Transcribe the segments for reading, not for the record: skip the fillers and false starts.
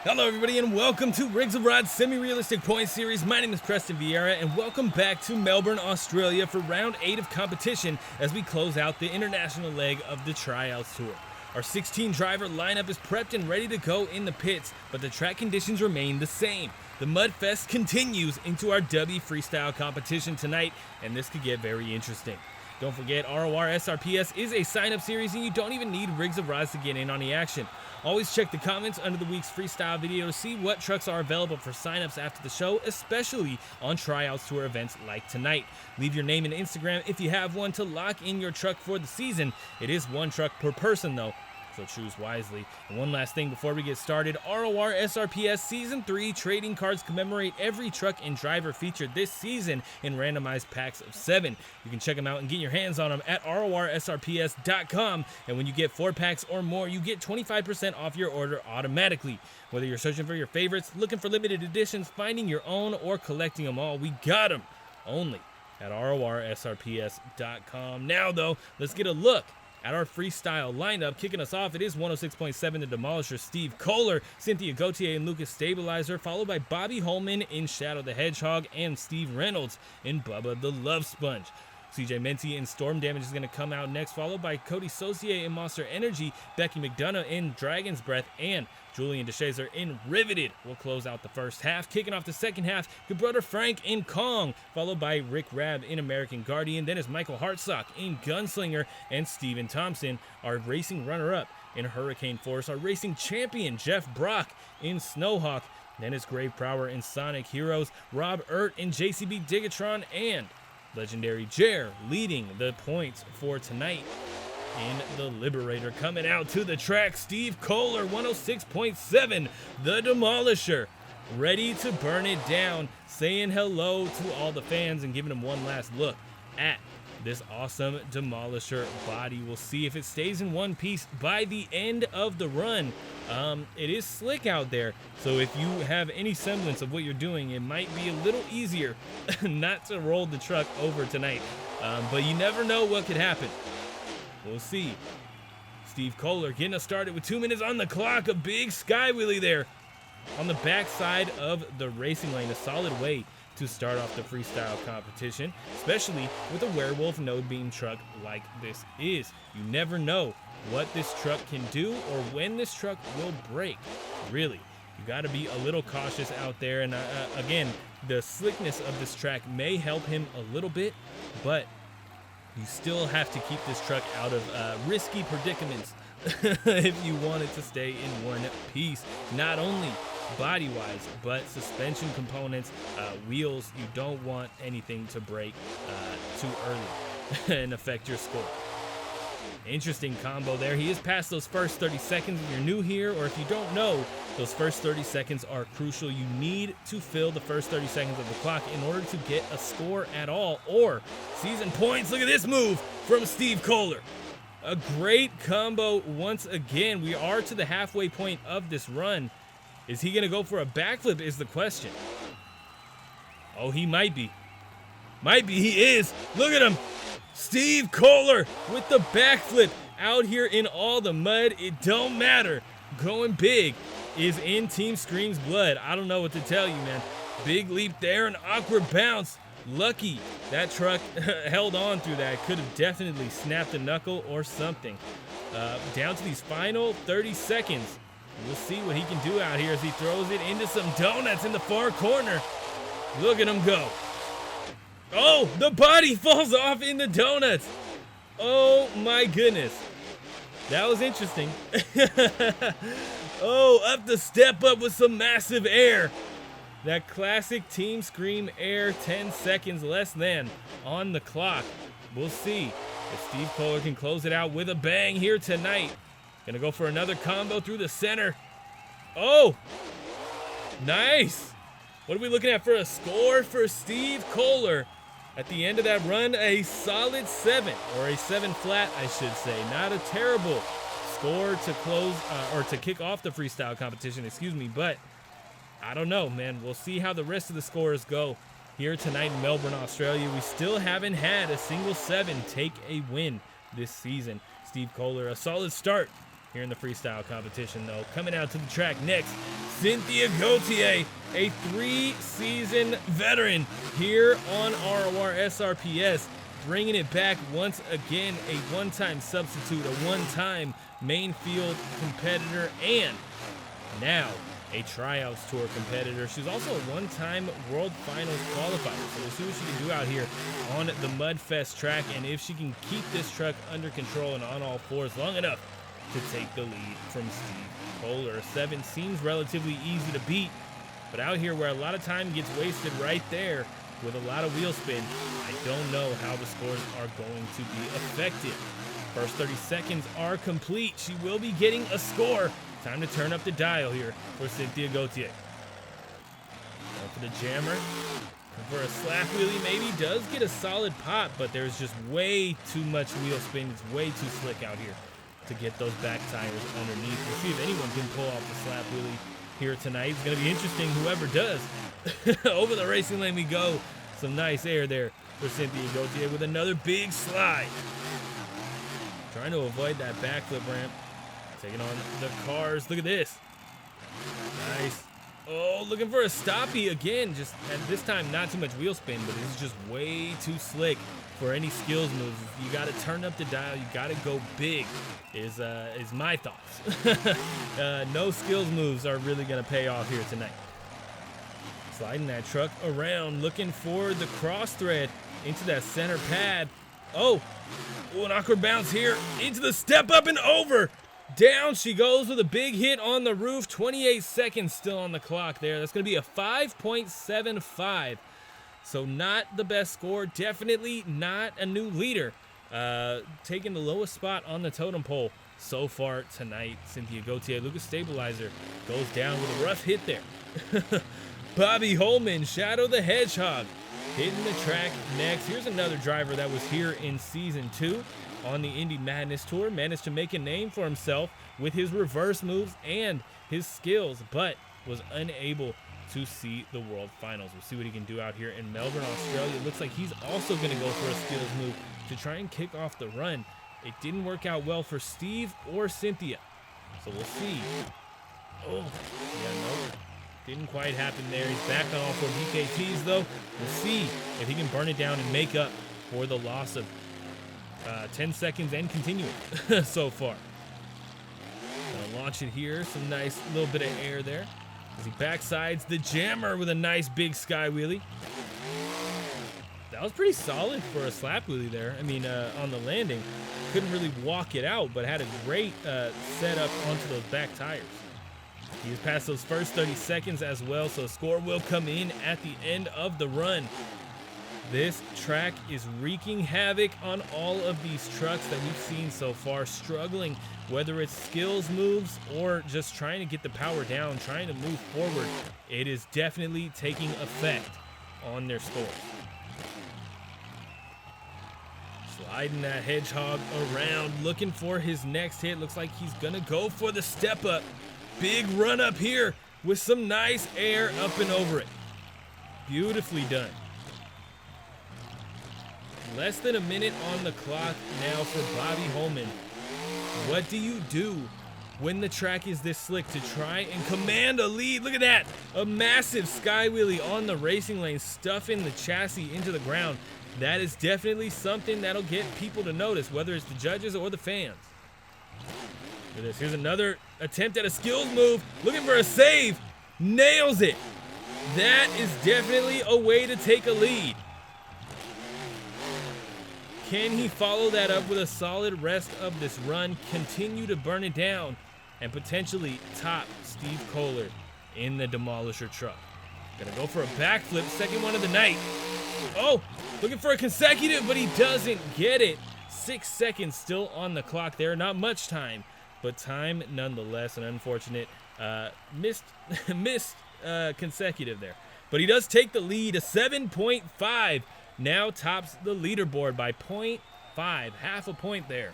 Hello everybody and welcome to Rigs of Rod's semi-realistic point series. My name is Preston Vieira and welcome back to Melbourne, Australia for round 8 of competition as we close out the international leg of the Tryouts Tour. Our 16 driver lineup is prepped and ready to go in the pits, but the track conditions remain the same. The Mudfest continues into our Dubby Freestyle competition tonight, and this could get very interesting. Don't forget, Rorsrps is a sign-up series and you don't even need Rigs of Rods to get in on the action. Always check the comments under the week's freestyle video to see what trucks are available for signups after the show, especially on Tryouts Tour events like tonight. Leave your name and Instagram if you have one to lock in your truck for the season. It is one truck per person though, so choose wisely. And one last thing before we get started, Rorsrps Season 3 trading cards commemorate every truck and driver featured this season in randomized packs of 7. You can check them out and get your hands on them at rorsrps.com, and when you get 4 packs or more, you get 25% off your order automatically. Whether you're searching for your favorites, looking for limited editions, finding your own, or collecting them all, we got them only at rorsrps.com. Now though, let's get a look at our freestyle lineup. Kicking us off, it is 106.7 the Demolisher, Steve Kohler, Cynthia Goautier, and Lucas Stabilizer, followed by Bobby Holman in Shadow the Hedgehog, and Steve Reynolds in Bubba the Love Sponge. CJ Minty in Storm Damage is going to come out next, followed by Cody Soier in Monster Energy, Becky McDonell in Dragon's Breath, and Julian Deeszer in Rivited will close out the first half. Kicking off the second half, good brother Frank in Kong, followed by Raab in American Guardian. Then is Michael Hartsock in Gunslinger, and Steven Thompson, our racing runner-up in Hurricane Force. Our racing champion, Jeff Brock in Snowhawk. Then is Grave Prower in Sonic Heroes, Rob in JCB Dig-A-Tron, and legendary Jerr leading the points for tonight in the Liberator. Coming out to the track, Steve Kohler, 106.7, the Demolisher, ready to burn it down, saying hello to all the fans and giving them one last look at this awesome Demolisher body. We'll see if it stays in one piece by the end of the run. It is slick out there, so if you have any semblance of what you're doing, it might be a little easier not to roll the truck over tonight. But you never know what could happen. We'll see. Steve Kohler getting us started with 2 minutes on the clock. A big sky wheelie there on the backside of the racing lane. A solid way to start off the freestyle competition, especially with a werewolf node beam truck like this is. You never know what this truck can do or when this truck will break. Really, you got to be a little cautious out there. And again, the slickness of this track may help him a little bit, but you still have to keep this truck out of risky predicaments if you want it to stay in one piece. Not only body-wise, but suspension components, wheels. You don't want anything to break too early and affect your score. Interesting combo there. He is past those first 30 seconds. If you're new here, or if you don't know, those first 30 seconds are crucial. You need to fill the first 30 seconds of the clock in order to get a score at all, or season points. Look at this move from Steve Kohler. A great combo once again. We are to the halfway point of this run. Is he going to go for a backflip is the question. Oh, he might be. Might be. He is. Look at him. Steve Kohler with the backflip out here in all the mud. It don't matter. Going big is in Team Scream's blood. I don't know what to tell you, man. Big leap there, an awkward bounce. Lucky that truck held on through that. Could have definitely snapped a knuckle or something. Down to these final 30 seconds. We'll see what he can do out here as he throws it into some donuts in the far corner. Look at him go. Oh, the body falls off in the donuts. Oh my goodness. That was interesting. Oh, up the step up with some massive air. That classic Team Scream air, 10 seconds less than on the clock. We'll see if Steve Kohler can close it out with a bang here tonight. Gonna go for another combo through the center. Oh, nice. What are we looking at for a score for Steve Kohler? At the end of that run, a solid 7, or a 7 flat, I should say. Not a terrible score to close, or to kick off the freestyle competition, excuse me, but I don't know, man. We'll see how the rest of the scores go here tonight in Melbourne, Australia. We still haven't had a single 7 take a win this season. Steve Kohler, a solid start here in the freestyle competition, though. Coming out to the track next, Cynthia Goautier, a 3-season veteran here on Rorsrps, bringing it back once again, a one-time substitute, a one-time main field competitor, and now a tryouts tour competitor. She's also a one-time World Finals qualifier, so we'll see what she can do out here on the Mudfest track, and if she can keep this truck under control and on all fours long enough to take the lead from Steve Kohler. 7 seems relatively easy to beat, but out here where a lot of time gets wasted right there with a lot of wheel spin, I don't know how the scores are going to be affected. First 30 seconds are complete. She will be getting a score. Time to turn up the dial here for Cynthia Goautier. Going for the jammer. For a slap wheelie, maybe does get a solid pop, but there's just way too much wheel spin. It's way too slick out here to get those back tires underneath. We'll see if anyone can pull off the slap wheelie here tonight. It's going to be interesting, whoever does. Over the racing lane we go. Some nice air there for Cynthia Goautier with another big slide. Trying to avoid that backflip ramp. Taking on the cars. Look at this. Nice. Oh, looking for a stoppie again. Just at this time, not too much wheel spin, but it's just way too slick for any skills moves. You got to turn up the dial. You got to go big. Is my thoughts. No skills moves are really gonna pay off here tonight. Sliding that truck around, looking for the cross thread into that center pad. Oh, an awkward bounce here into the step up and over. Down she goes with a big hit on the roof. 28 seconds still on the clock there. That's going to be a 5.75. So not the best score. Definitely not a new leader. Taking the lowest spot on the totem pole so far tonight. Cynthia Goautier, Lucas Stabilizer goes down with a rough hit there. Bobby Holman, Shadow the Hedgehog, hitting the track next. Here's another driver that was here in Season 2 on the Indy Madness Tour. Managed to make a name for himself with his reverse moves and his skills, but was unable to see the World Finals. We'll see what he can do out here in Melbourne, Australia. Looks like he's also going to go for a skills move to try and kick off the run. It didn't work out well for Steve or Cynthia, so we'll see. Oh, yeah, no. Didn't quite happen there. He's back on all 4 BKTs, though. We'll see if he can burn it down and make up for the loss of 10 seconds and continuing so far. Gonna launch it here. Some nice little bit of air there as he backsides the jammer with a nice big sky wheelie. That was pretty solid for a slap wheelie there. I mean, on the landing, couldn't really walk it out, but had a great setup onto those back tires. He's past those first 30 seconds as well, so a score will come in at the end of the run. This track is wreaking havoc on all of these trucks that we've seen so far, struggling, whether it's skills moves or just trying to get the power down, trying to move forward. It is definitely taking effect on their scores. Sliding that Hedgehog around, looking for his next hit. Looks like he's gonna go for the step up. Big run up here with some nice air up and over it. Beautifully done. Less than a minute on the clock now for Bobby Holman. What do you do when the track is this slick to try and command a lead? Look at that. A massive sky wheelie on the racing lane, stuffing the chassis into the ground. That is definitely something that'll get people to notice, whether it's the judges or the fans. Look at this. Here's another attempt at a skills move. Looking for a save. Nails it. That is definitely a way to take a lead. Can he follow that up with a solid rest of this run, continue to burn it down, and potentially top Steve Kohler in the Demolisher truck? Gonna go for a backflip, second one of the night. Oh, looking for a consecutive, but he doesn't get it. 6 seconds still on the clock there. Not much time, but time nonetheless. An unfortunate missed consecutive there. But he does take the lead, a 7.5. Now tops the leaderboard by 0.5, half a point there.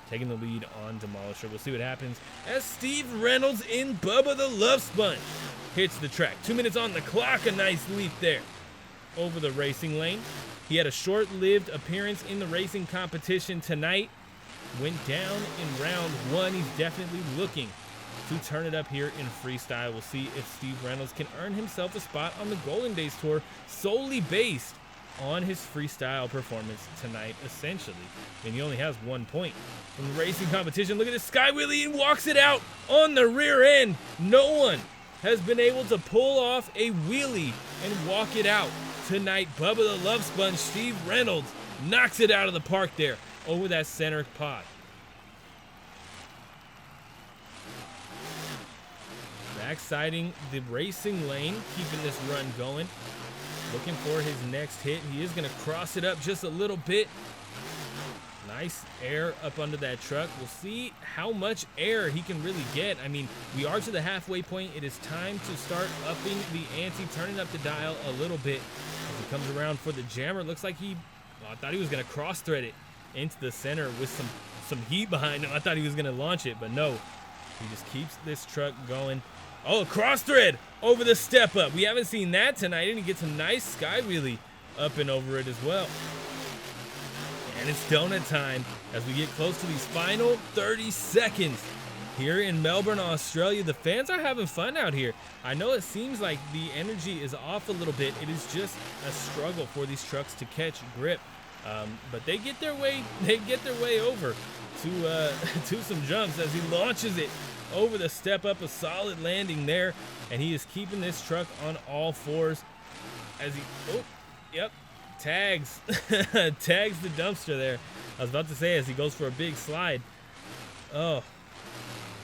Taking the lead on Demolisher. We'll see what happens as Steve Reynolds in Bubba the Love Sponge hits the track. 2 minutes on the clock, a nice leap there over the racing lane. He had a short-lived appearance in the racing competition tonight. went down in round 1. He's definitely looking to turn it up here in freestyle. We'll see if Steve Reynolds can earn himself a spot on the Golden Days Tour solely based on his freestyle performance tonight, essentially. And he only has 1 point from the racing competition. Look at this sky wheelie. He walks it out on the rear end. No one has been able to pull off a wheelie and walk it out tonight. Bubba the Love Sponge, Steve Reynolds, knocks it out of the park there over that center pod. Backsiding the racing lane, keeping this run going. Looking for his next hit. He is going to cross it up just a little bit. Nice air up under that truck. We'll see how much air he can really get. I mean, we are to the halfway point. It is time to start upping the ante, turning up the dial a little bit. As he comes around for the jammer, looks like I thought he was going to cross thread it into the center with some heat behind him. I thought he was going to launch it, but no. He just keeps this truck going. Oh, cross thread over the step up. We haven't seen that tonight, and he gets a nice sky wheelie up and over it as well. And it's donut time as we get close to these final 30 seconds here in Melbourne, Australia. The fans are having fun out here. I know it seems like the energy is off a little bit. It is just a struggle for these trucks to catch grip. But they get their way over to some jumps as he launches it over the step up. A solid landing there, and he is keeping this truck on all fours as he tags the dumpster there. I was about to say, as he goes for a big slide. Oh,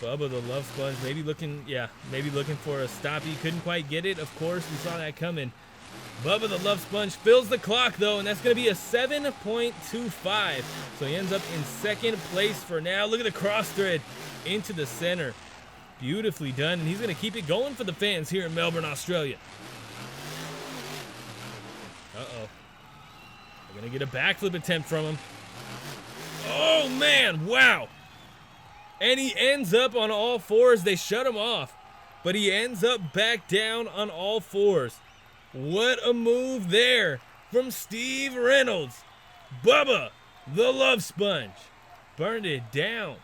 Bubba the Love Sponge maybe looking for a stop. He couldn't quite get it. Of course, we saw that coming. Bubba the Love Sponge fills the clock though, and that's going to be a 7.25. So he ends up in second place for now. Look at the cross thread into the center. Beautifully done, and he's going to keep it going for the fans here in Melbourne, Australia. Uh-oh. We're going to get a backflip attempt from him. Oh, man, wow. And he ends up on all fours. They shut him off, but he ends up back down on all fours. What a move there from Steve Reynolds. Bubba, the Love Sponge, burned it down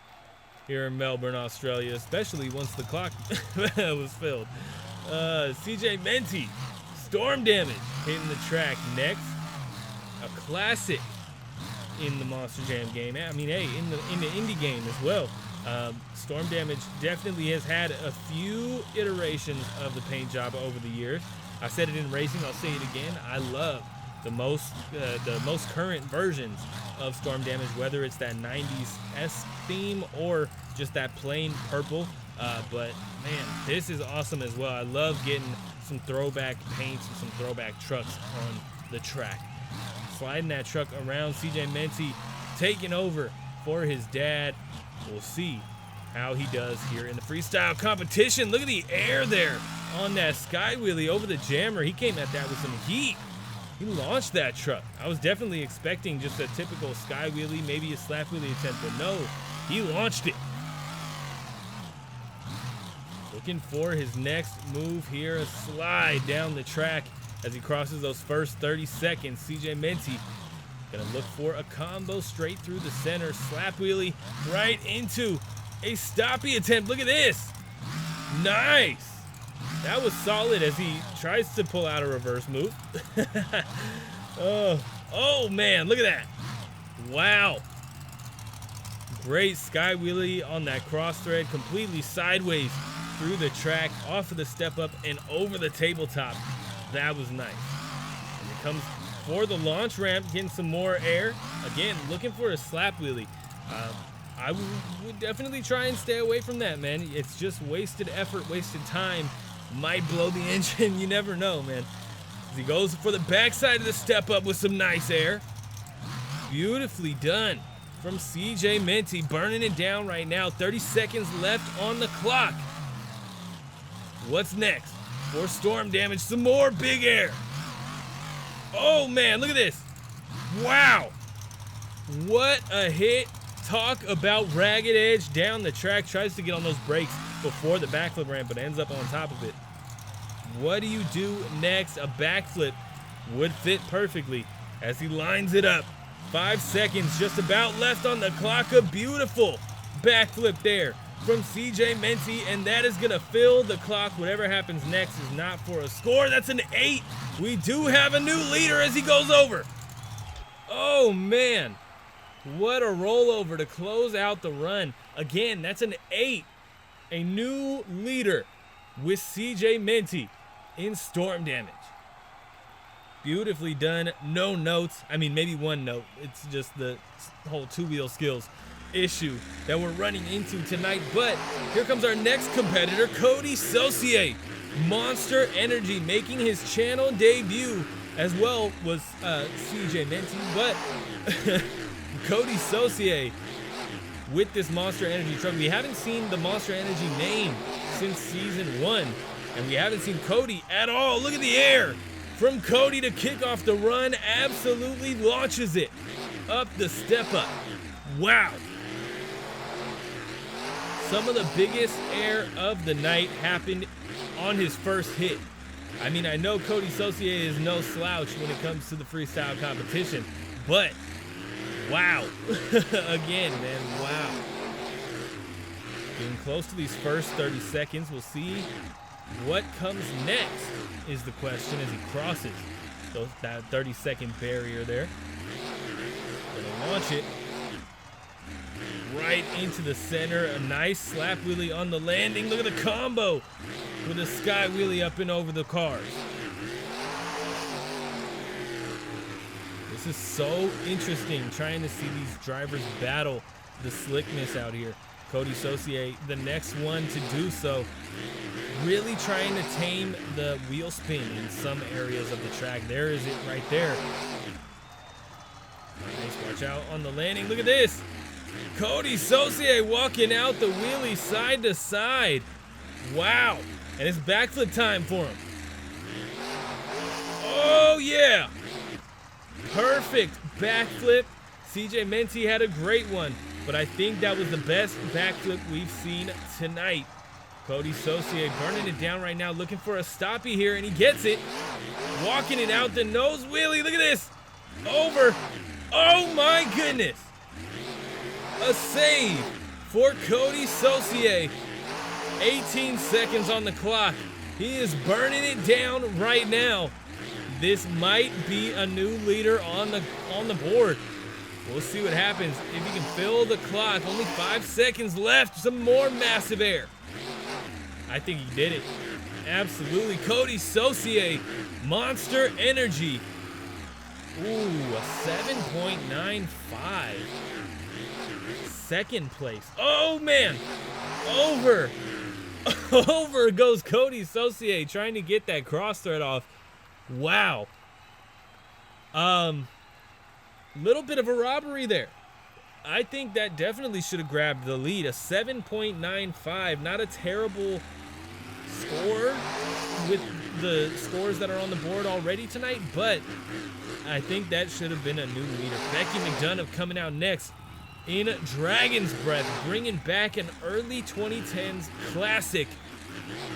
here in Melbourne, Australia, especially once the clock was filled. CJ Minty, Storm Damage, hitting the track next. A classic in the Monster Jam game. I mean, hey, in the indie game as well. Storm Damage definitely has had a few iterations of the paint job over the years. I said it in racing, I'll say it again. I love the most current versions of Storm Damage, whether it's that 90s S theme or just that plain purple. But man, this is awesome as well. I love getting some throwback paints and some throwback trucks on the track. Sliding that truck around, CJ Minty taking over for his dad. We'll see how he does here in the freestyle competition. Look at the air there on that sky wheelie over the jammer. He came at that with some heat. He launched that truck. I was definitely expecting just a typical sky wheelie, maybe a slap wheelie attempt, but no, he launched it. Looking for his next move here, a slide down the track as he crosses those first 30 seconds. CJ Minty gonna look for a combo straight through the center, slap wheelie right into a stoppie attempt. Look at this. Nice. That was solid as he tries to pull out a reverse move. Oh man, look at that. Wow. Great sky wheelie on that cross thread, completely sideways through the track, off of the step up and over the tabletop. That was nice. And it comes for the launch ramp, getting some more air. Again, looking for a slap wheelie. I would definitely try and stay away from that, man. It's just wasted effort, wasted time. Might blow the engine. You never know, man. As he goes for the backside of the step up with some nice air. Beautifully done from CJ Minty, burning it down right now. 30 seconds left on the clock. What's next? For Storm Damage, some more big air. Oh man, look at this. Wow. What a hit. Talk about ragged edge down the track. Tries to get on those brakes before the backflip ramp, but ends up on top of it. What do you do next? A backflip would fit perfectly as he lines it up 5 seconds just about left on the clock. A beautiful backflip there from CJ Minty, and that is gonna fill the clock. Whatever happens next is not for a score. That's an 8. We do have a new leader as he goes over. Oh man, what a rollover to close out the run. Again, that's an 8. A new leader with CJ Minty in storm damage. Beautifully done. No notes. I mean, maybe one note. It's just the whole two-wheel skills issue that we're running into tonight. But here comes our next competitor, Cody Soier. Monster Energy making his channel debut, as well was CJ Minty, but Cody Soier with this Monster Energy truck. We haven't seen the Monster Energy name since season 1, and we haven't seen Cody at all. Look at the air from Cody to kick off the run. Absolutely launches it up the step up. Wow. Some of the biggest air of the night happened on his first hit. I mean, I know Cody Soier is no slouch when it comes to the freestyle competition, but wow. Again, man, wow. Getting close to these first 30 seconds. We'll see what comes next is the question as he crosses that 30-second barrier there. Gonna launch it right into the center. A nice slap wheelie on the landing. Look at the combo with a sky wheelie up and over the cars. This is so interesting, trying to see these drivers battle the slickness out here. Cody Soier, the next one to do so, really trying to tame the wheel spin in some areas of the track. There is it right there. Nice, watch out on the landing. Look at this. Cody Soier walking out the wheelie side to side. Wow. And it's backflip time for him. Oh, yeah. Perfect backflip. CJ Minty had a great one, but I think that was the best backflip we've seen tonight. Cody Soier burning it down right now, looking for a stoppie here, and he gets it. Walking it out the nose wheelie. Look at this. Over. Oh, my goodness. A save for Cody Soier. 18 seconds on the clock. He is burning it down right now. This might be a new leader on the board. We'll see what happens if he can fill the clock. Only 5 seconds left. Some more massive air. I think he did it. Absolutely. Cody Soier, Monster Energy. Ooh, a 7.95. Second place. Oh, man. Over. Over goes Cody Soier, trying to get that cross thread off. Wow. Little bit of a robbery there. I think that definitely should have grabbed the lead. A 7.95. Not a terrible score with the scores that are on the board already tonight, but I think that should have been a new leader. Becky McDonell coming out next in Dragon's Breath, bringing back an early 2010s classic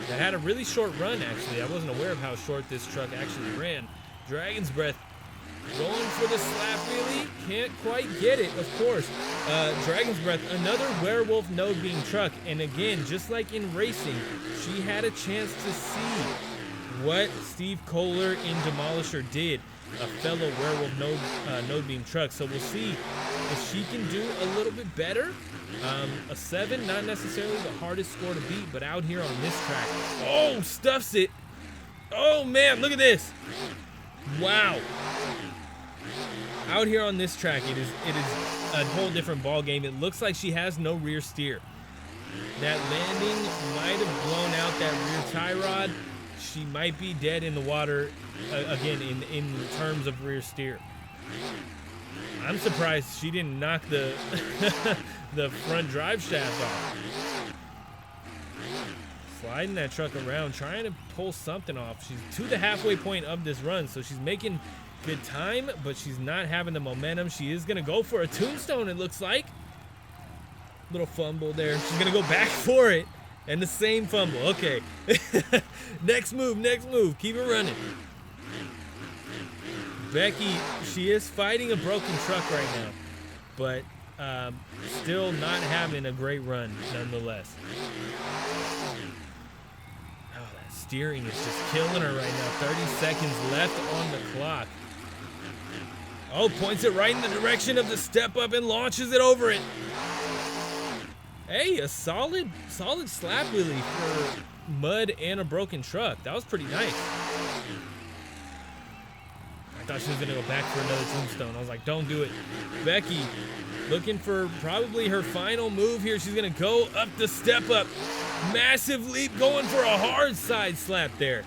that had a really short run, actually. I wasn't aware of how short this truck actually ran. Dragon's Breath going for the slap wheelie. Can't quite get it, of course. Dragon's Breath, another werewolf node beam truck. And again, just like in racing, she had a chance to see what Steve Kohler in D-Molisher did, a fellow werewolf node beam truck. So we'll see if she can do a little bit better. A 7, not necessarily the hardest score to beat, but out here on this track. Oh, stuffs it. Oh, man, look at this. Wow. Out here on this track, it is a whole different ball game. It looks like she has no rear steer. That landing might have blown out that rear tie rod. She might be dead in the water, again, in terms of rear steer. I'm surprised she didn't knock the the front drive shaft off. Sliding that truck around, trying to pull something off. She's to the halfway point of this run, so she's making good time, but she's not having the momentum. She is going to go for a tombstone, it looks like. Little fumble there. She's going to go back for it, and the same fumble. Okay. Next move. Keep it running. Becky, she is fighting a broken truck right now, but still not having a great run nonetheless. Oh, that steering is just killing her right now. 30 seconds left on the clock. Oh, points it right in the direction of the step up and launches it over it. Hey, a solid slap wheelie for mud and a broken truck. That was pretty nice. I thought she was gonna go back for another tombstone. I was like, don't do it. Becky looking for probably her final move here. She's gonna go up the step up. Massive leap, going for a hard side slap there.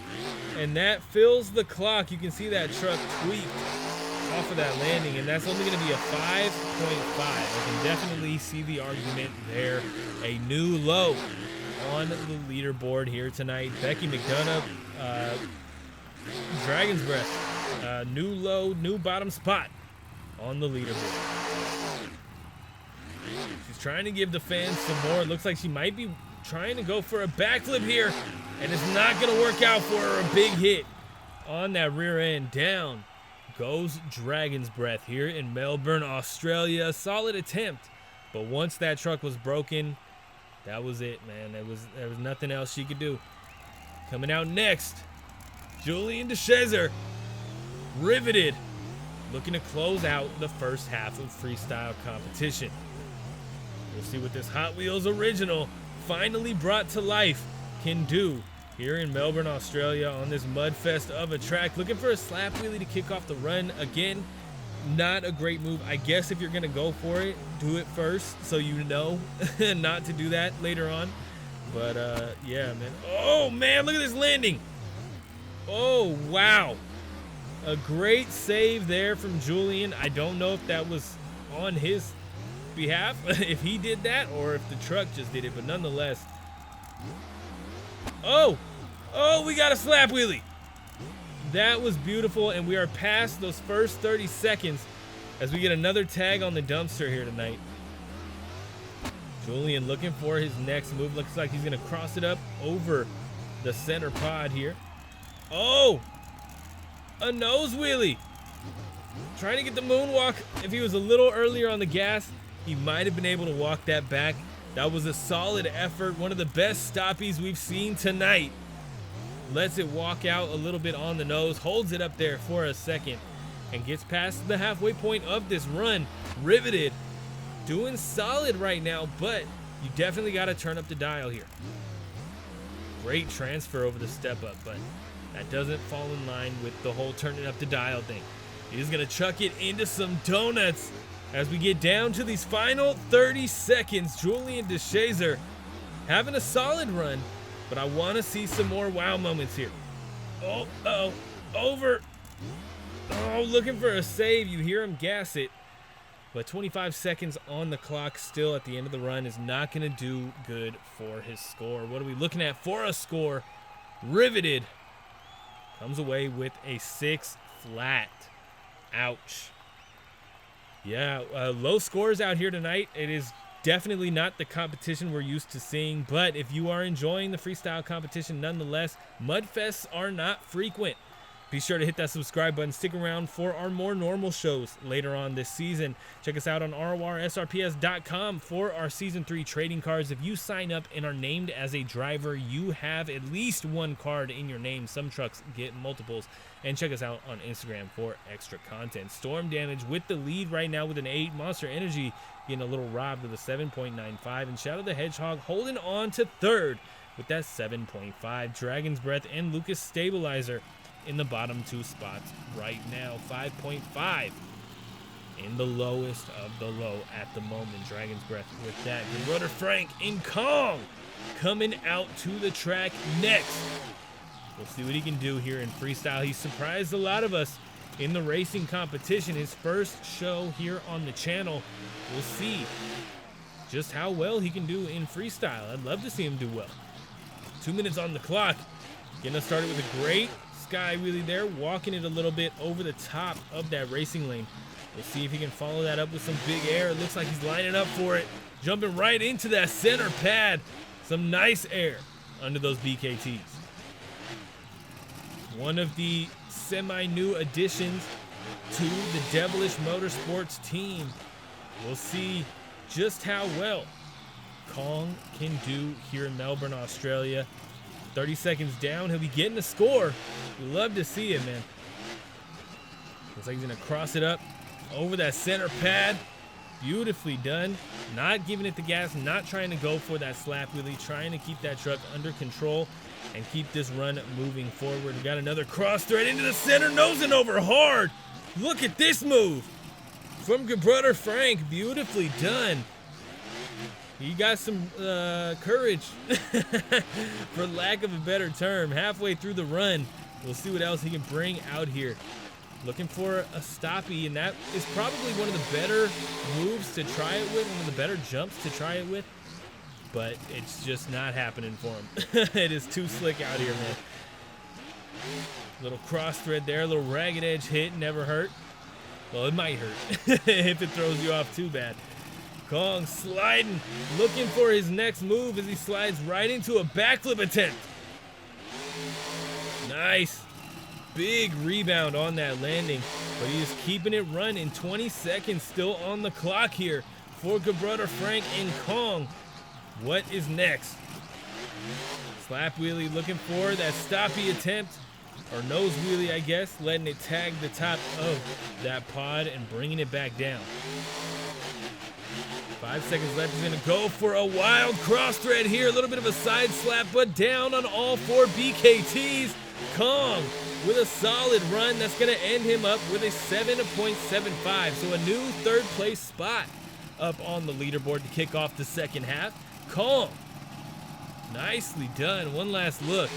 And that fills the clock. You can see that truck tweaked off of that landing, and that's only going to be a 5.5. I can definitely see the argument there. A new low on the leaderboard here tonight. Becky McDonell, Dragon's Breath, new low, new bottom spot on the leaderboard. She's trying to give the fans some more. It looks like she might be trying to go for a backflip here, and it's not going to work out for her. A big hit on that rear end. Down goes Dragon's Breath here in Melbourne, Australia. A solid attempt, but once that truck was broken, that was it, man. There was nothing else she could do. Coming out next, Julian Deeszer, Rivited, looking to close out the first half of freestyle competition. We'll see what this Hot Wheels original, finally brought to life, can do here in Melbourne, Australia on this mudfest of a track. Looking for a slap wheelie to kick off the run. Again, not a great move. I guess if you're gonna go for it, do it first so you know not to do that later on. But yeah, man. Oh man, look at this landing. Oh wow. A great save there from Julian. I don't know if that was on his behalf, if he did that, or if the truck just did it, but nonetheless. Oh, we got a slap wheelie. That was beautiful, and we are past those first 30 seconds as we get another tag on the dumpster here tonight. Julian looking for his next move. Looks like he's going to cross it up over the center pod here. Oh, a nose wheelie. Trying to get the moonwalk. If he was a little earlier on the gas, he might have been able to walk that back. That was a solid effort. One of the best stoppies we've seen tonight. Lets it walk out a little bit on the nose, holds it up there for a second, and gets past the halfway point of this run. Rivited, doing solid right now, but you definitely got to turn up the dial here. Great transfer over the step up, but that doesn't fall in line with the whole turning up the dial thing. He's going to chuck it into some donuts as we get down to these final 30 seconds. Julian Deeszer having a solid run, but I want to see some more wow moments here. Oh, over. Oh, looking for a save. You hear him gas it, but 25 seconds on the clock still at the end of the run is not going to do good for his score. What are we looking at for a score? Rivited comes away with a 6 flat. Ouch. Yeah, low scores out here tonight. It is definitely not the competition we're used to seeing, but if you are enjoying the freestyle competition nonetheless, mudfests are not frequent. Be sure to hit that subscribe button. Stick around for our more normal shows later on this season. Check us out on rorsrps.com for our Season 3 trading cards. If you sign up and are named as a driver, you have at least one card in your name. Some trucks get multiples. And check us out on Instagram for extra content. Storm Damage with the lead right now with an 8. Monster Energy getting a little robbed with a 7.95. And Shadow the Hedgehog holding on to 3rd with that 7.5. Dragon's Breath and Lucas Stabilizer in the bottom 2 spots right now. 5.5 in the lowest of the low at the moment. Dragon's Breath with that. The Rudder Frank and Kong coming out to the track next. We'll see what he can do here in freestyle. He surprised a lot of us in the racing competition. His first show here on the channel. We'll see just how well he can do in freestyle. I'd love to see him do well. 2 minutes on the clock. Getting us started with a great sky wheelie there, walking it a little bit over the top of that racing lane. We'll see if he can follow that up with some big air. It looks like he's lining up for it, jumping right into that center pad. Some nice air under those BKTs. One of the semi-new additions to the Devilish Motorsports team. We'll see just how well Kong can do here in Melbourne, Australia. 30 seconds down, he'll be getting a score. We love to see it, man. Looks like he's gonna cross it up over that center pad. Beautifully done. Not giving it the gas, not trying to go for that slap wheelie, trying to keep that truck under control and keep this run moving forward. We got another cross thread into the center, nosing over hard. Look at this move from good brother Frank. Beautifully done. He got some courage, for lack of a better term. Halfway through the run, we'll see what else he can bring out here. Looking for a stoppie, and that is probably one of the better moves to try it with, one of the better jumps to try it with, but it's just not happening for him. It is too slick out here, man. Little cross thread there, a little ragged edge hit, never hurt. Well, it might hurt if it throws you off too bad. Kong sliding, looking for his next move as he slides right into a backflip attempt. Nice. Big rebound on that landing, but he is keeping it running. 20 seconds still on the clock here for good brother Frank and Kong. What is next? Slap wheelie looking for that stoppie attempt, or nose wheelie, I guess, letting it tag the top of that pod and bringing it back down. 5 seconds left. He's going to go for a wild cross thread here. A little bit of a side slap, but down on all 4 BKTs. Kong with a solid run that's going to end him up with a 7.75. So a new third place spot up on the leaderboard to kick off the second half. Kong, nicely done. One last look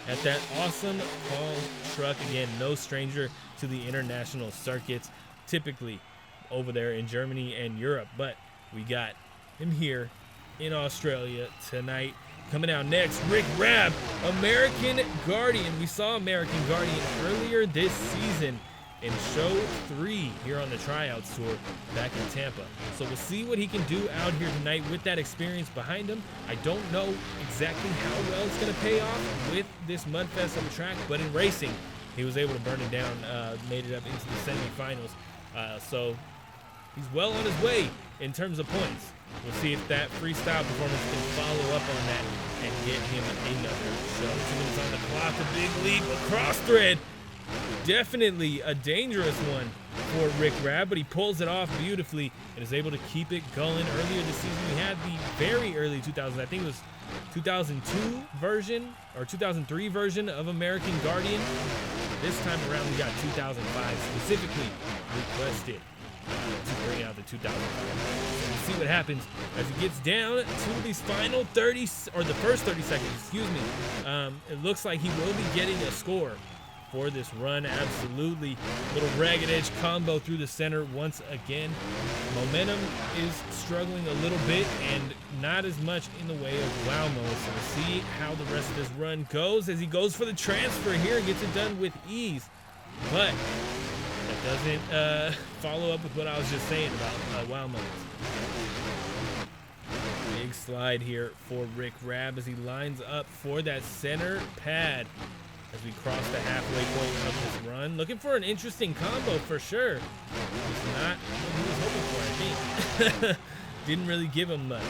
at that awesome Kong truck. Again, no stranger to the international circuits, typically over there in Germany and Europe, but we got him here in Australia tonight. Coming out next, Raab, American Guardian. We saw American Guardian earlier this season in Show 3 here on the Tryouts Tour back in Tampa. So we'll see what he can do out here tonight with that experience behind him. I don't know exactly how well it's going to pay off with this mudfest of a track, but in racing, he was able to burn it down, made it up into the semifinals. So he's well on his way in terms of points. We'll see if that freestyle performance can follow up on that and get him another show. 2 minutes on the clock, a big leap, a cross thread. Definitely a dangerous one for Raab, but he pulls it off beautifully and is able to keep it going. Earlier this season, we had the very early 2000s, I think it was 2002 version or 2003 version of American Guardian. This time around, we got 2005 specifically requested to bring out the 2005. So we'll see what happens as he gets down to these final 30, or the first 30 seconds, excuse me. It looks like he will be getting a score for this run. Absolutely. Little ragged edge combo through the center once again. Momentum is struggling a little bit and not as much in the way of wow mode. So we'll see how the rest of this run goes as he goes for the transfer here and gets it done with ease. But that doesn't follow up with what I was just saying about wow modes. Big slide here for Raab as he lines up for that center pad as we cross the halfway point of this run. Looking for an interesting combo for sure. It's not what he was hoping for, I think. Didn't really give him much.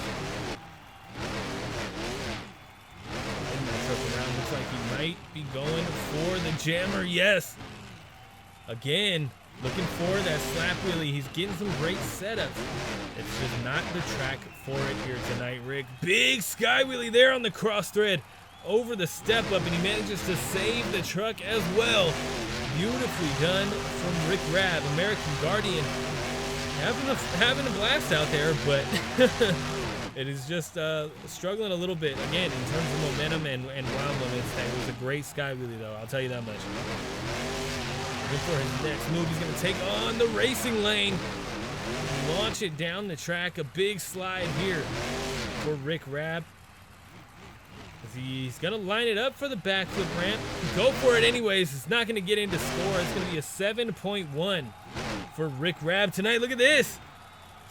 Around. Looks like he might be going for the jammer. Yes. Again, looking for that slap wheelie. He's getting some great setups. It's just not the track for it here tonight, Rick. Big sky wheelie there on the cross thread. Over the step up, and he manages to save the truck as well. Beautifully done from Raab, American Guardian. Having a blast out there, but it is just struggling a little bit, again, in terms of momentum and wow moments. It was a great sky wheelie, though, I'll tell you that much. Looking for his next move. He's going to take on the racing lane. Launch it down the track. A big slide here for Raab. He's going to line it up for the backflip ramp. Go for it anyways. It's not going to get into score. It's going to be a 7.1 for Raab tonight. Look at this.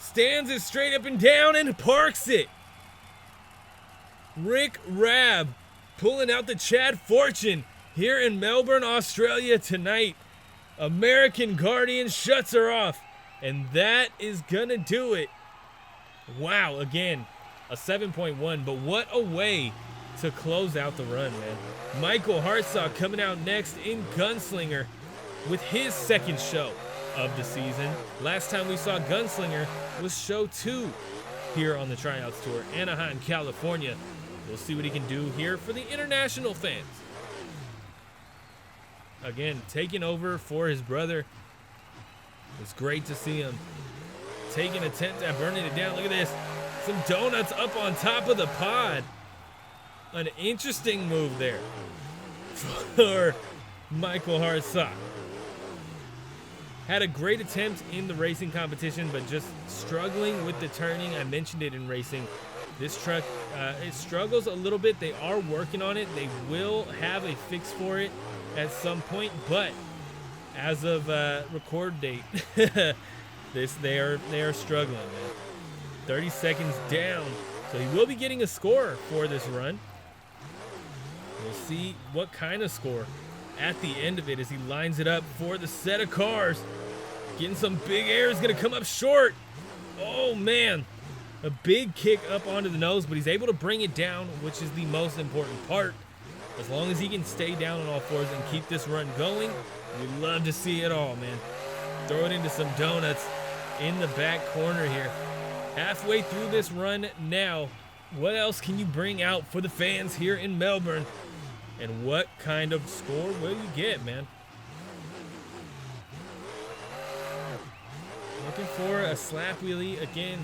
Stands it straight up and down and parks it. Raab pulling out the Chad Fortune here in Melbourne, Australia tonight. American Guardian shuts her off. And that is going to do it. Wow, again, a 7.1. But what a way to close out the run, man. Michael Hartsock coming out next in Gunslinger with his second show of the season. Last time we saw Gunslinger was show 2 here on the Tryouts Tour, Anaheim, California. We'll see what he can do here for the international fans. Again, taking over for his brother. It's great to see him take an attempt at burning it down. Look at this. Some donuts up on top of the pod. An interesting move there for Michael Hartsock. Had a great attempt in the racing competition, but just struggling with the turning. I mentioned it in racing. This truck, it struggles a little bit. They are working on it. They will have a fix for it at some point, but as of record date, they are struggling, man. 30 seconds down, so he will be getting a score for this run. We'll see what kind of score at the end of it as he lines it up for the set of cars. Getting some big air, is going to come up short. Oh, man. A big kick up onto the nose, but he's able to bring it down, which is the most important part. As long as he can stay down on all fours and keep this run going, we love to see it all, man. Throw it into some donuts in the back corner here. Halfway through this run now. What else can you bring out for the fans here in Melbourne? And what kind of score will you get, man? Looking for a slap wheelie. Again,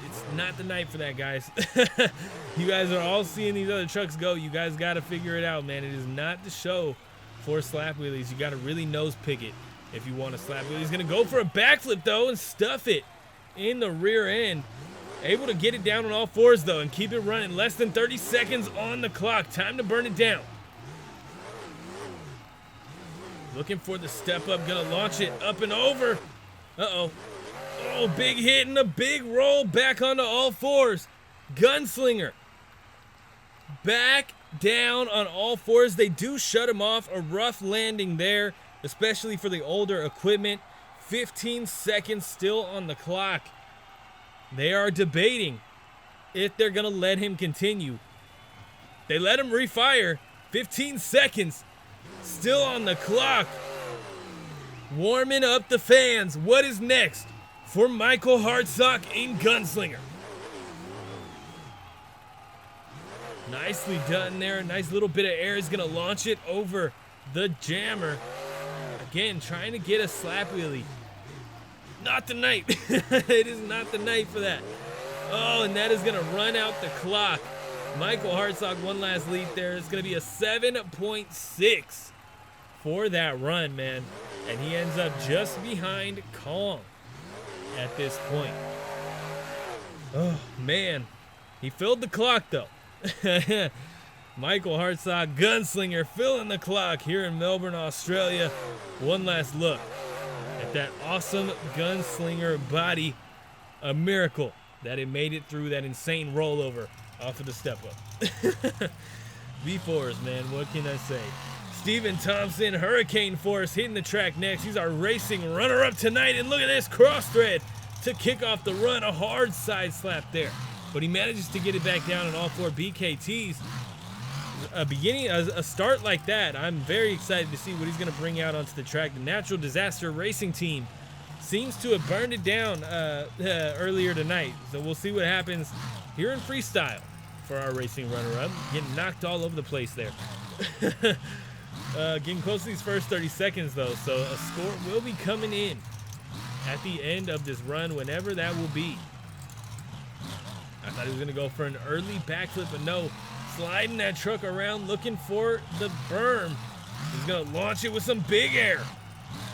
it's not the night for that, guys. You guys are all seeing these other trucks go. You guys got to figure it out, man. It is not the show for slap wheelies. You got to really nose pick it if you want a slap wheelie. He's going to go for a backflip, though, and stuff it in the rear end. Able to get it down on all fours, though, and keep it running. Less than 30 seconds on the clock. Time to burn it down. Looking for the step up. Going to launch it up and over. Uh-oh. Oh, big hit and a big roll back onto all fours. Gunslinger back down on all fours. They do shut him off. A rough landing there, especially for the older equipment. 15 seconds still on the clock. They are debating if they're going to let him continue. They let him refire. 15 seconds still on the clock. Warming up the fans. What is next for Michael Hartsock in Gunslinger? Nicely done there. Nice little bit of air. Is going to launch it over the jammer. Again, trying to get a slap wheelie. Not the night. It is not the night for that. Oh, and that is going to run out the clock. Michael Hartsock, one last leap there. It's going to be a 7.6 for that run, man. And he ends up just behind Kong at this point. Oh, man. He filled the clock, though. Michael Hartsock, Gunslinger, filling the clock here in Melbourne, Australia. One last look at that awesome Gunslinger body. A miracle that it made it through that insane rollover off of the step up. V4s, man, what can I say? Steven Thompson, Hurricane Force, hitting the track next. He's our racing runner-up tonight, and look at this cross thread to kick off the run. A hard side slap there, but he manages to get it back down on all four BKTs. A start like that, I'm very excited to see what he's going to bring out onto the track. The Natural Disaster Racing Team seems to have burned it down earlier tonight, so we'll see what happens here in Freestyle for our racing runner-up. Getting knocked all over the place there. Getting close to these first 30 seconds, though, so a score will be coming in at the end of this run, whenever that will be. I thought he was going to go for an early backflip, but no. Sliding that truck around, looking for the berm. He's going to launch it with some big air.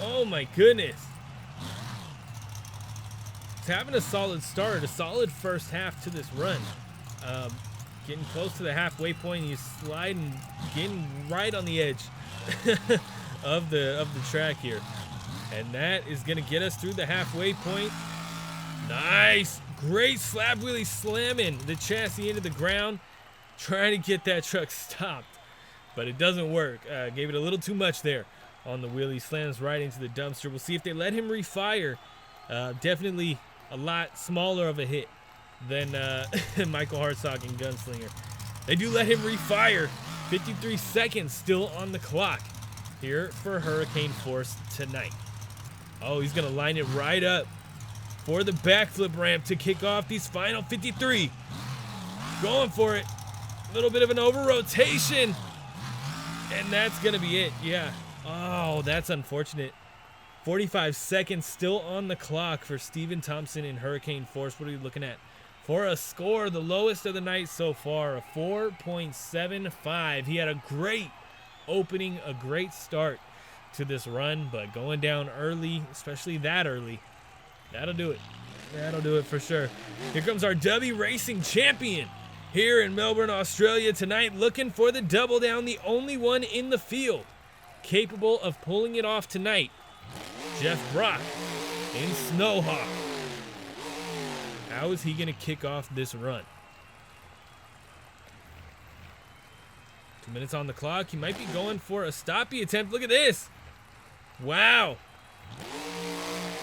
Oh, my goodness. He's having a solid start, a solid first half to this run. Getting close to the halfway point. He's sliding, getting right on the edge of the track here. And that is going to get us through the halfway point. Nice. Great slap wheelie, slamming the chassis into the ground. Trying to get that truck stopped, but it doesn't work. Gave it a little too much there on the wheelie, slams right into the dumpster. We'll see if they let him refire. Definitely a lot smaller of a hit than Michael Hartsock and Gunslinger. They do let him refire. 53 seconds still on the clock here for Hurricane Force tonight. Oh, he's going to line it right up for the backflip ramp to kick off these final 53. Going for it. A little bit of an over-rotation. And that's going to be it. Yeah. Oh, that's unfortunate. 45 seconds still on the clock for Steven Thompson in Hurricane Force. What are you looking at? For a score, the lowest of the night so far, a 4.75. He had a great opening, a great start to this run, but going down early, especially that early, that'll do it. That'll do it for sure. Here comes our Dubby Racing Champion here in Melbourne, Australia tonight, looking for the double down, the only one in the field capable of pulling it off tonight. Jeff Brock in Snowhawk. How is he going to kick off this run? 2 minutes on the clock. He might be going for a stoppie attempt. Look at this. Wow.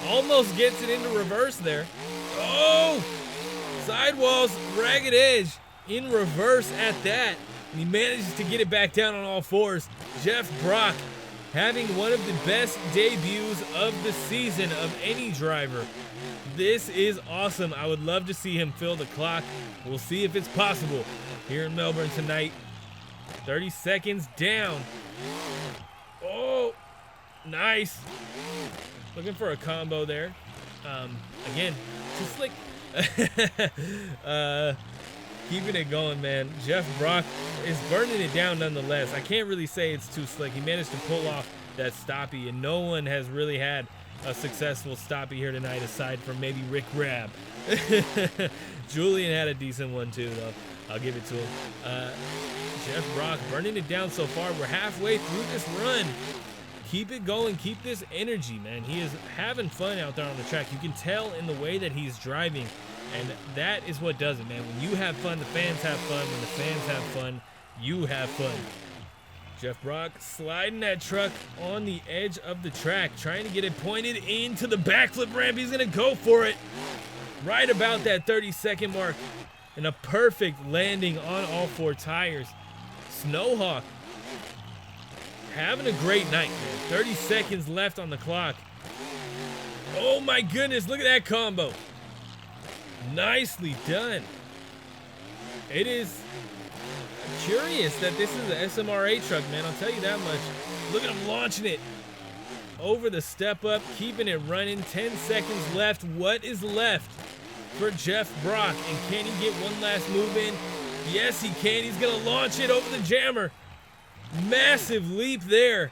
Almost gets it into reverse there. Oh! Sidewalls, ragged edge in reverse at that. And he manages to get it back down on all fours. Jeff Brock having one of the best debuts of the season of any driver. This is awesome. I would love to see him fill the clock. We'll see if it's possible here in Melbourne tonight. 30 seconds down. Oh, nice. Looking for a combo there. Again, too slick. Keeping it going, man. Jeff Brock is burning it down nonetheless. I can't really say it's too slick. He managed to pull off that stoppie, and no one has really had a successful stoppie here tonight aside from maybe Rick Raab. Julian had a decent one too, though. I'll give it to him. Jeff Brock burning it down so far. We're halfway through this run. Keep it going. Keep this energy, man. He is having fun out there on the track. You can tell in the way that he's driving, and that is what does it, man. When you have fun, the fans have fun. When the fans have fun, you have fun. Jeff Brock sliding that truck on the edge of the track, trying to get it pointed into the backflip ramp. He's going to go for it right about that 30-second mark. And a perfect landing on all four tires. Snowhawk having a great night, man. 30 seconds left on the clock. Oh my goodness, look at that combo. Nicely done. It is curious that this is an SMRA truck, man. I'll tell you that much. Look at him launching it over the step up, keeping it running. 10 seconds left. What is left for Jeff Brock? And can he get one last move in? Yes, he can. He's going to launch it over the jammer. Massive leap there.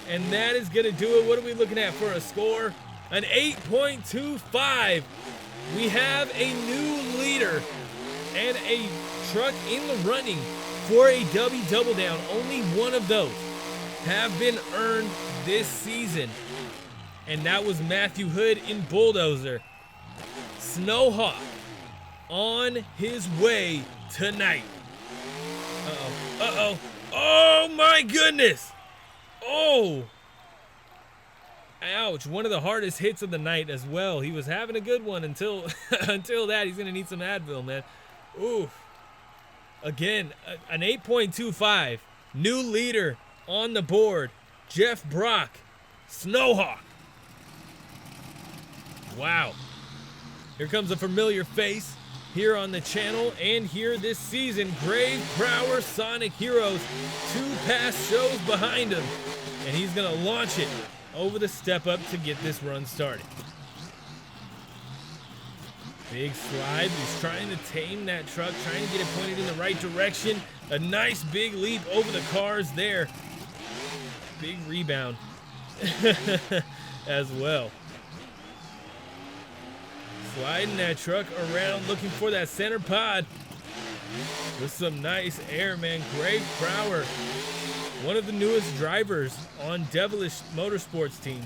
And that is going to do it. What are we looking at for a score? An 8.25. We have a new leader and a truck in the running for a Dubby Double Down. Only one of those have been earned this season. And that was Matthew Hood in Bulldozer. Snowhawk on his way tonight. Uh-oh. Uh-oh. Oh, my goodness. Oh. Ouch. One of the hardest hits of the night as well. He was having a good one until until that. He's going to need some Advil, man. Oof. Again, an 8.25. New leader on the board. Jeff Brock. Snowhawk. Wow. Here comes a familiar face here on the channel and here this season. Grave Prower Sonic Heroes. 2 past shows behind him. And he's going to launch it over the step up to get this run started. Big slide. He's trying to tame that truck, trying to get it pointed in the right direction. A nice big leap over the cars there. Big rebound as well. Sliding that truck around, looking for that center pod with some nice air, man. Greg Prower, one of the newest drivers on Devilish Motorsports team.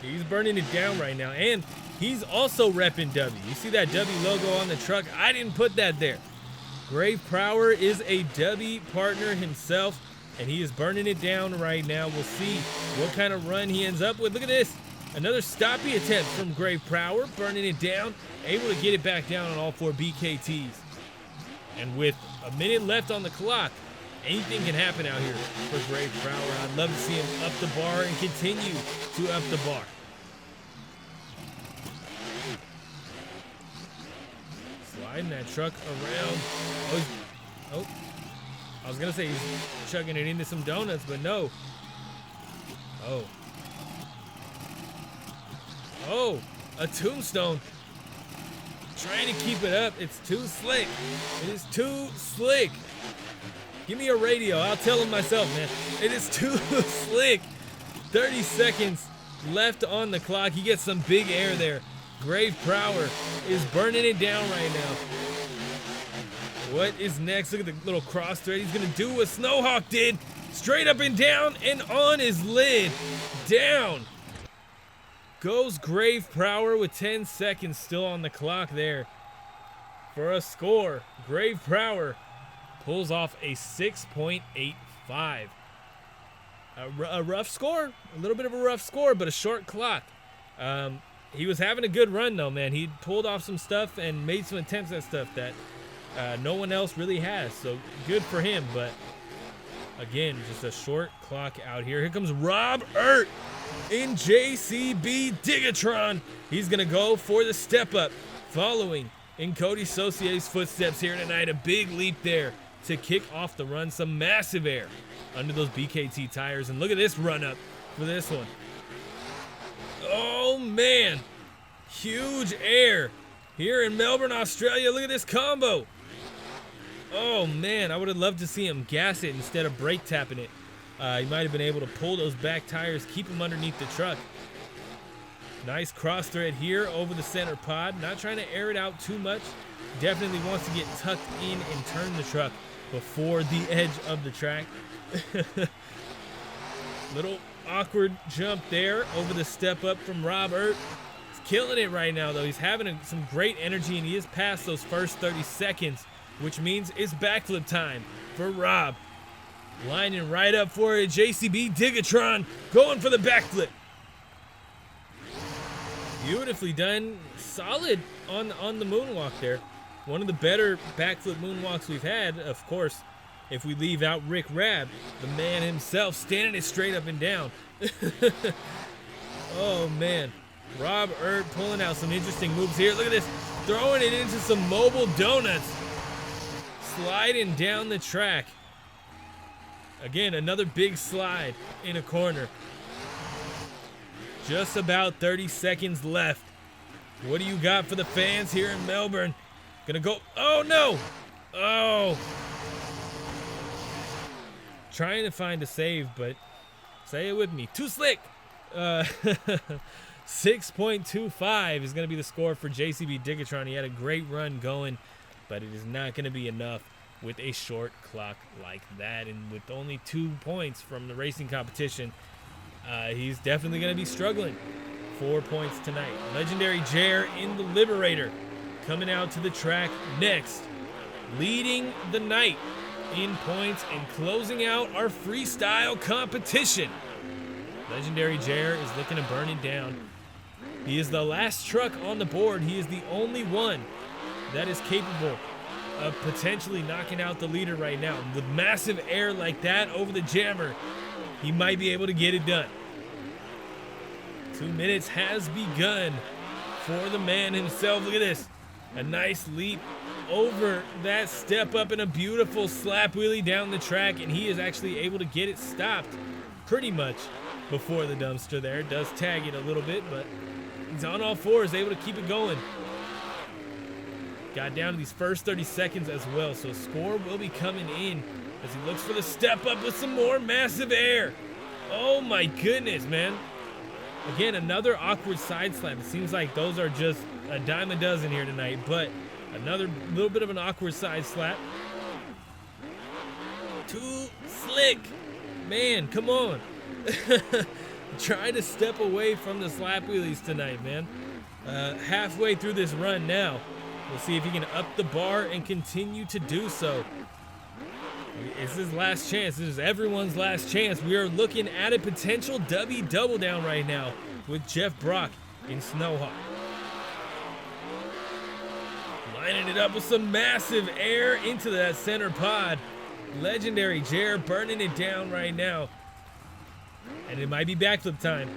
He's burning it down right now, and he's also repping Dubby. You see that Dubby logo on the truck? I didn't put that there. Greg Prower is a Dubby partner himself. and he is burning it down right now. We'll see what kind of run he ends up with. Look at this. Another stoppy attempt from Grave Prower, burning it down, able to get it back down on all 4 BKTs. And with a minute left on the clock, anything can happen out here for Grave Prower. I'd love to see him up the bar and continue to up the bar. Sliding that truck around. Oh, I was going to say he's chugging it into some donuts, but no. Oh, a tombstone. Trying to keep it up. It's too slick. It is too slick. Give me a radio. I'll tell him myself, man. It is too slick. 30 seconds left on the clock. He gets some big air there. Grave Prower is burning it down right now. What is next? Look at the little cross thread. He's going to do what Snowhawk did. Straight up and down and on his lid. Down. Goes Grave Prower with 10 seconds still on the clock there. For a score, Grave Prower pulls off a 6.85. A rough score. A little bit of a rough score, but a short clock. He was having a good run, though, man. He pulled off some stuff and made some attempts at stuff that no one else really has. So good for him, but again, just a short clock out here. Here comes Rorsrps in JCB Dig-A-Tron. He's going to go for the step up, following in Cody Soisier's footsteps here tonight. A big leap there to kick off the run. Some massive air under those BKT tires. And look at this run up for this one. Oh, man. Huge air here in Melbourne, Australia. Look at this combo. Oh, man. I would have loved to see him gas it instead of brake tapping it. He might have been able to pull those back tires, keep them underneath the truck. Nice cross thread here over the center pod. Not trying to air it out too much. Definitely wants to get tucked in and turn the truck before the edge of the track. Little awkward jump there over the step up from Rorsrps. He's killing it right now, though. He's having some great energy, and he is past those first 30 seconds, which means it's backflip time for Raab. Lining right up for it. JCB Dig-A-Tron going for the backflip. Beautifully done. Solid on the moonwalk there. One of the better backflip moonwalks we've had, of course, if we leave out Rick Raab, the man himself, standing it straight up and down. Oh, man. Rorsrps pulling out some interesting moves here. Look at this. Throwing it into some mobile donuts. Sliding down the track. Again, another big slide in a corner. Just about 30 seconds left. What do you got for the fans here in Melbourne? Gonna go. Oh, no. Oh. Trying to find a save, but say it with me. Too slick. 6.25 is going to be the score for JCB Dig-A-Tron. He had a great run going, but it is not going to be enough with a short clock like that. And with only 2 points from the racing competition, he's definitely going to be struggling. 4 points tonight. Legendary Jerr in the Liberator coming out to the track next, leading the night in points and closing out our freestyle competition. Legendary Jerr is looking to burn it down. He is the last truck on the board. He is the only one that is capable of potentially knocking out the leader right now. With massive air like that over the jammer, he might be able to get it done. 2 minutes has begun for the man himself. Look at this. A nice leap over that step up and a beautiful slap wheelie down the track, and he is actually able to get it stopped pretty much before the dumpster there. Does tag it a little bit, but he's on all fours, able to keep it going. Got down to these first 30 seconds as well, so a score will be coming in as he looks for the step up with some more massive air. Oh my goodness, man. Again, another awkward side slap. It seems like those are just a dime a dozen here tonight, but another little bit of an awkward side slap. Too slick. Man, come on. Try to step away from the slap wheelies tonight, man. Halfway through this run now. We'll see if he can up the bar and continue to do so. This is last chance. This is everyone's last chance. We are looking at a potential Dubby Double Down right now with Jeff Brock in Snowhawk. Lining it up with some massive air into that center pod. Legendary Jerr burning it down right now. And it might be backflip time.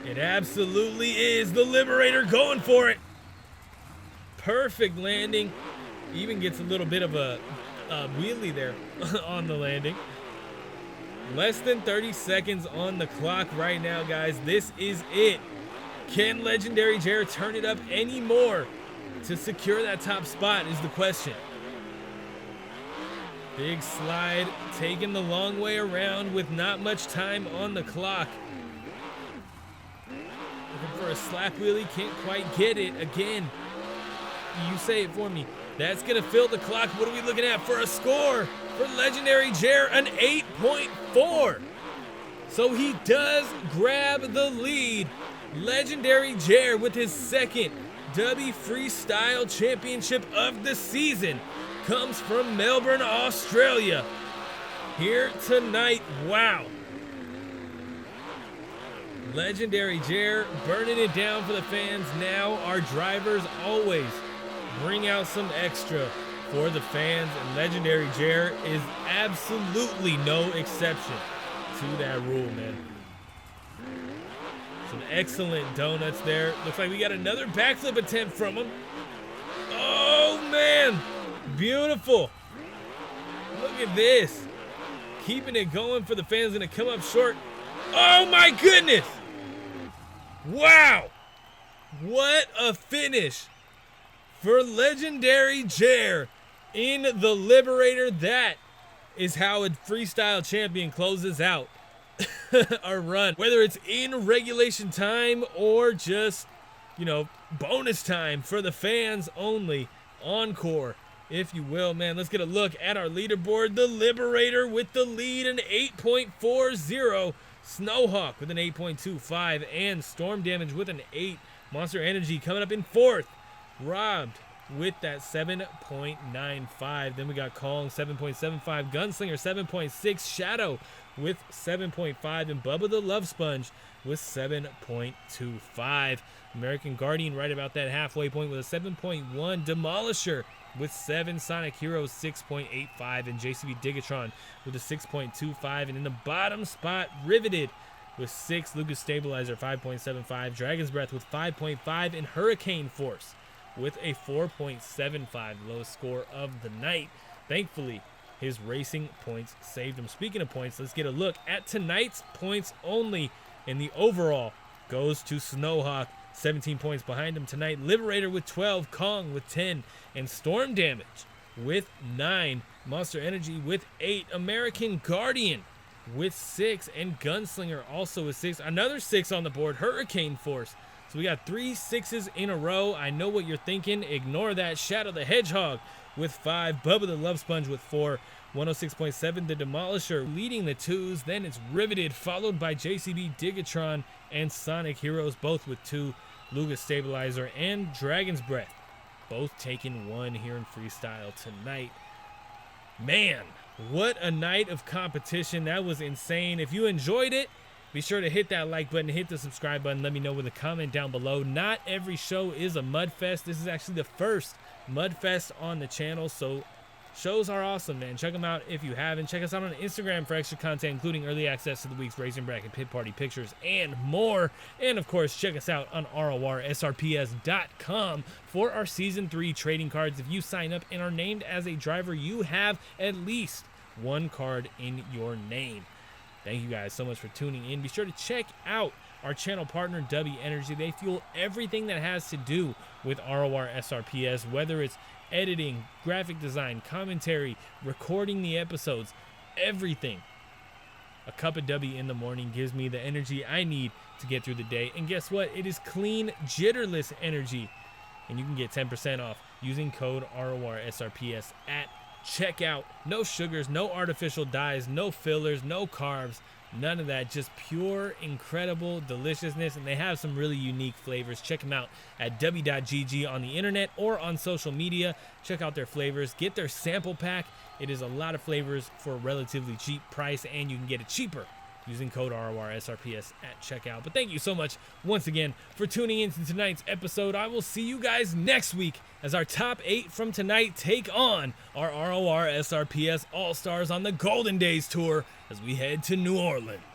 It absolutely is. The Liberator going for it. Perfect landing. Even gets a little bit of a wheelie there on the landing. Less than 30 seconds on the clock right now, guys. This is it. Can Legendary Jerr turn it up any more to secure that top spot is the question. Big slide, taking the long way around with not much time on the clock. Looking for a slap wheelie, can't quite get it. Again, you say it for me. That's gonna fill the clock. What are we looking at for a score for Legendary Jerr? An 8.4. So he does grab the lead. Legendary Jerr with his second Dubby Freestyle Championship of the season comes from Melbourne, Australia. Here tonight, wow. Legendary Jerr burning it down for the fans. Now our drivers always bring out some extra for the fans, and Legendary Jerr is absolutely no exception to that rule, man. Some excellent donuts there. Looks like we got another backflip attempt from him. Oh, man. Beautiful. Look at this. Keeping it going for the fans. Going to come up short. Oh, my goodness. Wow. What a finish for Legendary Jerr in the Liberator. That is how a freestyle champion closes out a run, whether it's in regulation time or just, you know, bonus time for the fans only, encore, if you will. Man, let's get a look at our leaderboard. The Liberator with the lead, an 8.40, Snowhawk with an 8.25, and Storm Damage with an 8. Monster Energy coming up in fourth, Raab with that 7.95. Then we got Kong 7.75, Gunslinger 7.6, Shadow with 7.5, and Bubba the Love Sponge with 7.25. American Guardian right about that halfway point with a 7.1, D-Molisher with 7, Sonic Heroes 6.85, and JCB Dig-A-Tron with a 6.25. And in the bottom spot, Rivited with 6, Lucas Stabilizer 5.75, Dragon's Breath with 5.5, and Hurricane Force with a 4.75, lowest score of the night. Thankfully, his racing points saved him. Speaking of points, let's get a look at tonight's points only. And the overall goes to Snowhawk, 17 points behind him tonight. Liberator with 12, Kong with 10, and Storm Damage with 9. Monster Energy with 8, American Guardian with 6, and Gunslinger also with 6. Another 6 on the board, Hurricane Force. So we got 3 6s in a row. I know what you're thinking. Ignore that. Shadow the Hedgehog with 5. Bubba the Love Sponge with 4. 106.7, the Demolisher leading the 2s. Then it's Rivited, followed by JCB Dig-A-Tron and Sonic Heroes, both with 2. Lucas Stabilizer and Dragon's Breath, both taking 1 here in freestyle tonight. Man, what a night of competition. That was insane. If you enjoyed it, be sure to hit that like button, hit the subscribe button. Let me know with a comment down below. Not every show is a Mudfest. This is actually the first Mudfest on the channel, so shows are awesome, man. Check them out if you haven't. Check us out on Instagram for extra content, including early access to the week's racing bracket, pit party pictures, and more. And, of course, check us out on Rorsrps.com for our Season 3 trading cards. If you sign up and are named as a driver, you have at least 1 card in your name. Thank you guys so much for tuning in. Be sure to check out our channel partner, Dubby Energy. They fuel everything that has to do with Rorsrps, whether it's editing, graphic design, commentary, recording the episodes, everything. A cup of Dubby in the morning gives me the energy I need to get through the day. And guess what? It is clean, jitterless energy. And you can get 10% off using code RORSRPS at check out. No sugars, no artificial dyes, no fillers, no carbs, none of that. Just pure, incredible deliciousness, and they have some really unique flavors. Check them out at dubby.gg on the internet or on social media. Check out their flavors. Get their sample pack. It is a lot of flavors for a relatively cheap price, and you can get it cheaper using code RORSRPS at checkout. But thank you so much once again for tuning in to tonight's episode. I will see you guys next week as our top 8 from tonight take on our RORSRPS All-Stars on the Golden Days Tour as we head to New Orleans.